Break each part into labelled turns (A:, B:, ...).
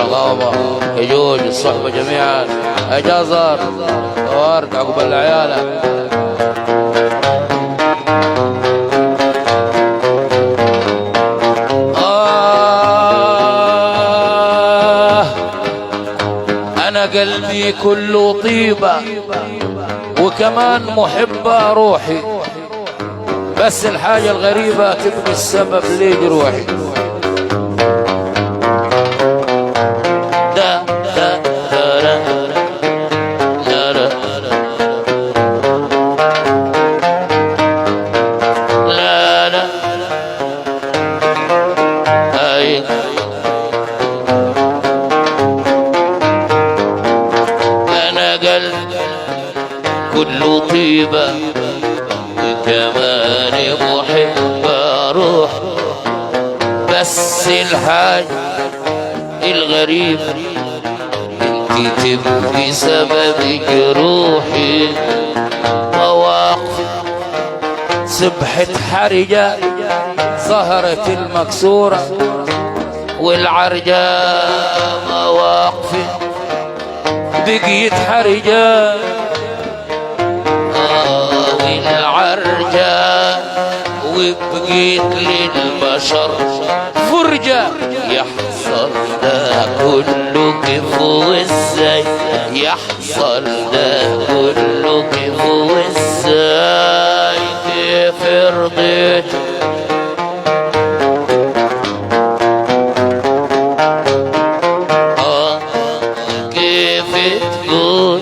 A: العقابة، يجوج الصحبة جميعا، أجازر ورد عقبال عيالك. أنا قلبي كله طيبة وكمان محبة روحي، بس الحاجة الغريبة تبقى السبب ليه جروحي. كله طيبة وكمان محبة روح، بس الحاجة الغريب انتي تبقي سبب جروحي. مواقف سبحة حرجة ظهرت المكسورة والعرجة، مواقف بقيت حرجة والعرجة، وبقيت للبشر فرجة. يحصل ده كله كيف وازاي، يحصل ده كله كيف وازاي، كيف رضيت كيف تقول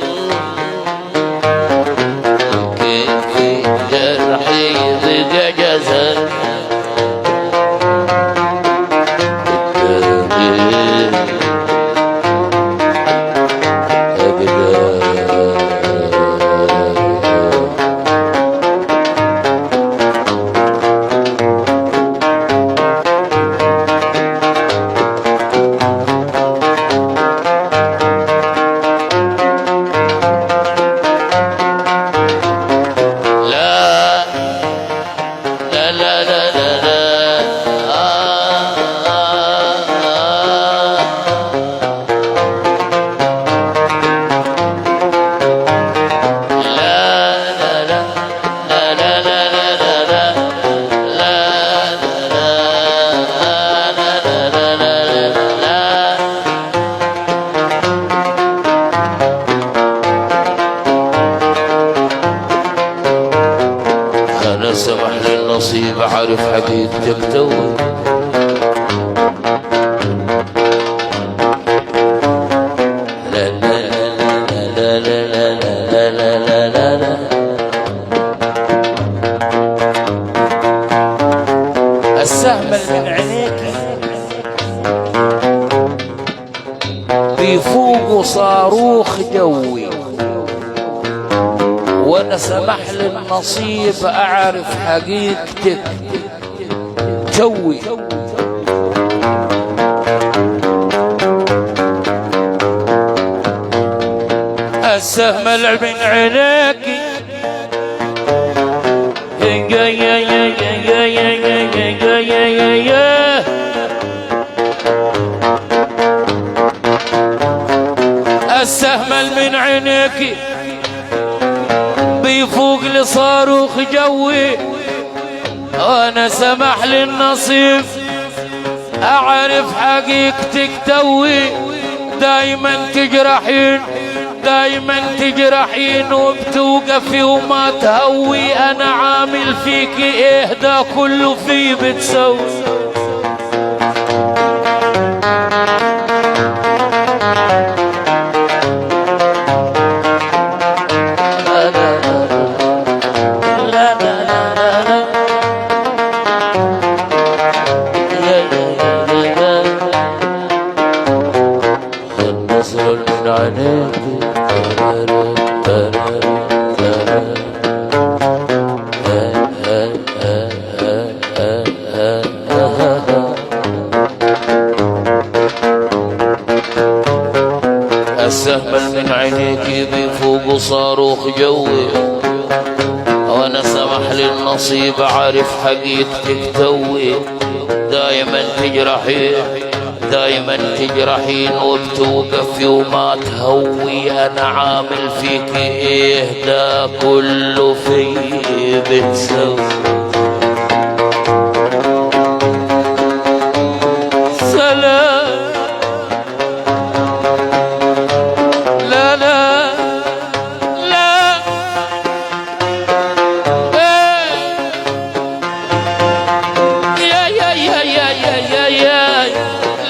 A: سمح للنصيب عارف حقيقتك توي. لا لا لا لا لا لا لا لا لا. السهم من عينيك بيفوق صاروخ جوي، وانا سمح للنصيب اعرف حقيقتك توي. السهم من عينيك السهم من عينيك بيفوق لصاروخ جوي، وانا سمح للنصيب اعرف حقيقتك توي. دايما تجرحين دايما تجرحين وبتوقفي وما تهوي، انا عامل فيك ايه ده كله في بتسوي. السهم من عينيك بفوق صاروخ جوي، وانا سمح للنصيب عارف حقيقتك توي. دايما تجرحي دايما تجرحين وبتوقفي وما تهوي، انا عامل فيك ايه ده كله في بتسوي. سلام لا لا لا يا يا يا يا يا يا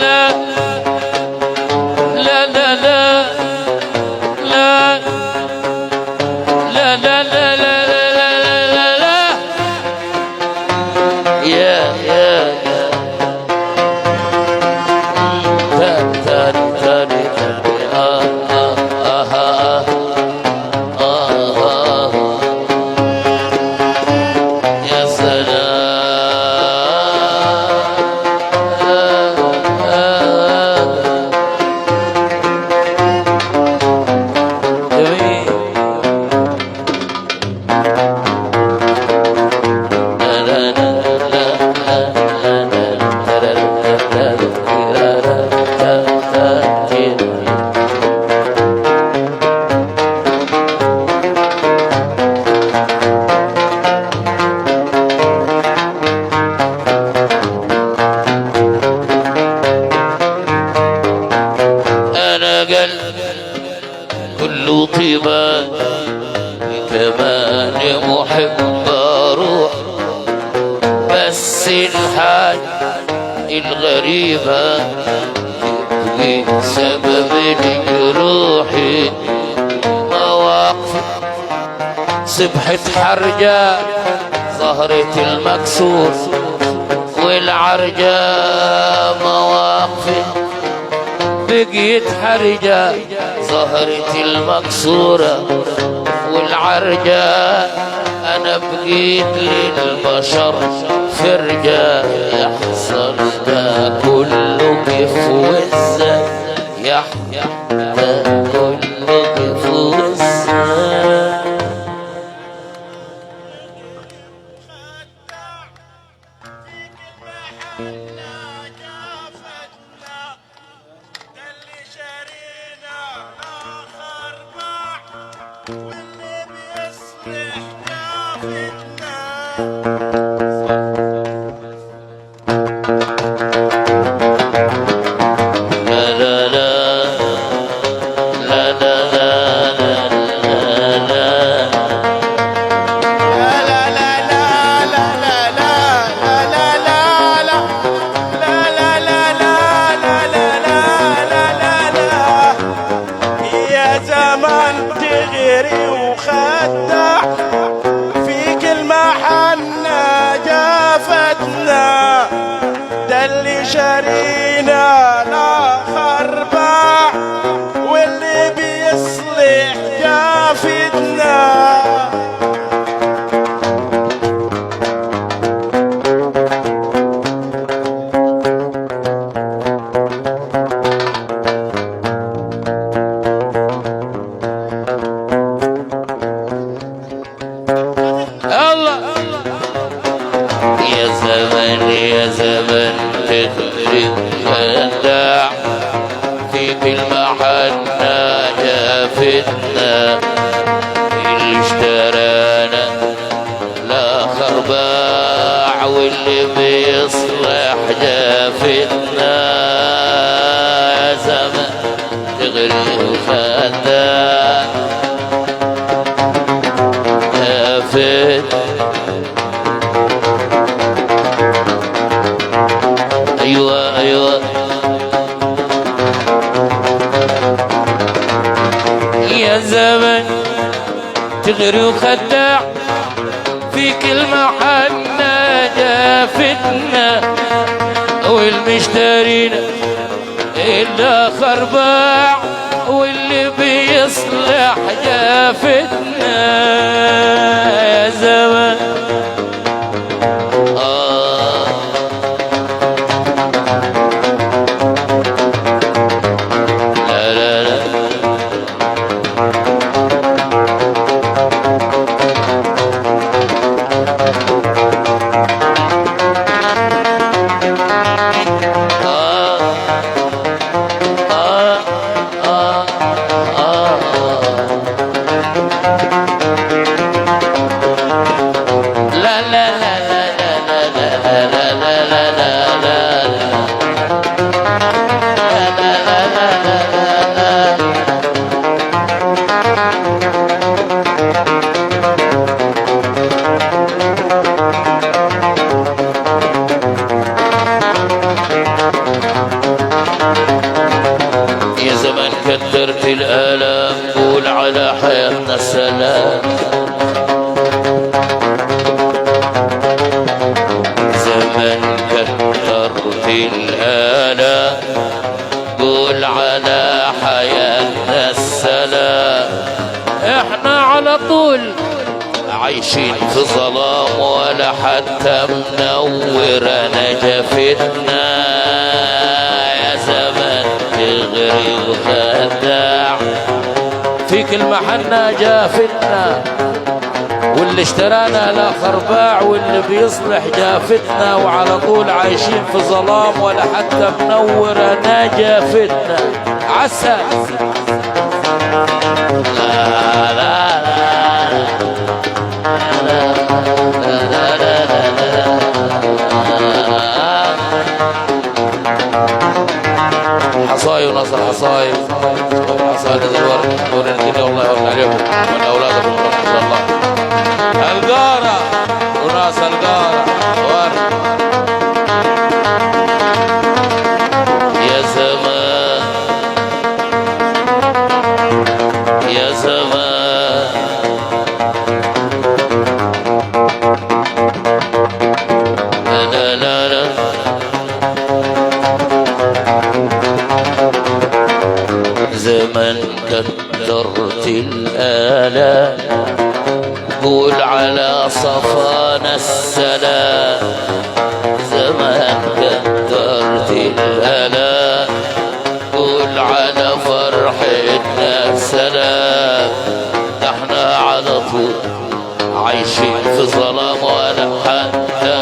A: لا لا لا لا لا لا لا لا لا لا يا يا كله طيبة كمان محب اروح، بس الحال الغريبة تبقي سبب جروحي. مواقف سبحة حرجة ظهرت المكسور والعرجة، مواقف بقيت حرجة ظهرت المكسورة والعرجة، أنا بقيت للبشر فرجة. يحصل ده كله كيف وازاي، يحصل ده كله كيف وازاي.
B: تغري وخدع في كل محلنا جافتنا، ده اللي شارينا لا خربع واللي بيصلح جافتنا.
A: يا زمن تخرب خداع في كل محلنا جافتنا، اللي اشترانا لا خرباع واللي بيصلح جافتنا. يا زمن تخرب خداع جافتنا. أيوة أيوة يا زمن تغري وخداع في كل محلنا جافتنا، والمشترينا إلا خرباع واللي بيصلح جافتنا. يا زمن كترت الآلام قول على حياتنا السلام. زمن كترت الآلام قول على حياتنا السلام. احنا على طول عايشين في ظلام ولا حتى منور نجفتنا. يا زمن تغري وخداع فيك المحنة جافتنا، واللي اشترانا لا خرباع واللي بيصلح جافتنا. وعلى طول عايشين في ظلام ولا حتى منورة نجافتنا. عسى لا لا حصاي ونصر حصاي حصاي نزل الورد نور الدنيا والله يوفق عليكم ومن اولادكم ان شاء الله. القارة وناس القارة ورد. يا زمان يا زمان لا لا لا زمن كترت الآلام قول على صفانا السلام. زمن كترت الآلام قول على فرحتنا السلام. احنا على طول عايشين في ظلام ولا حتى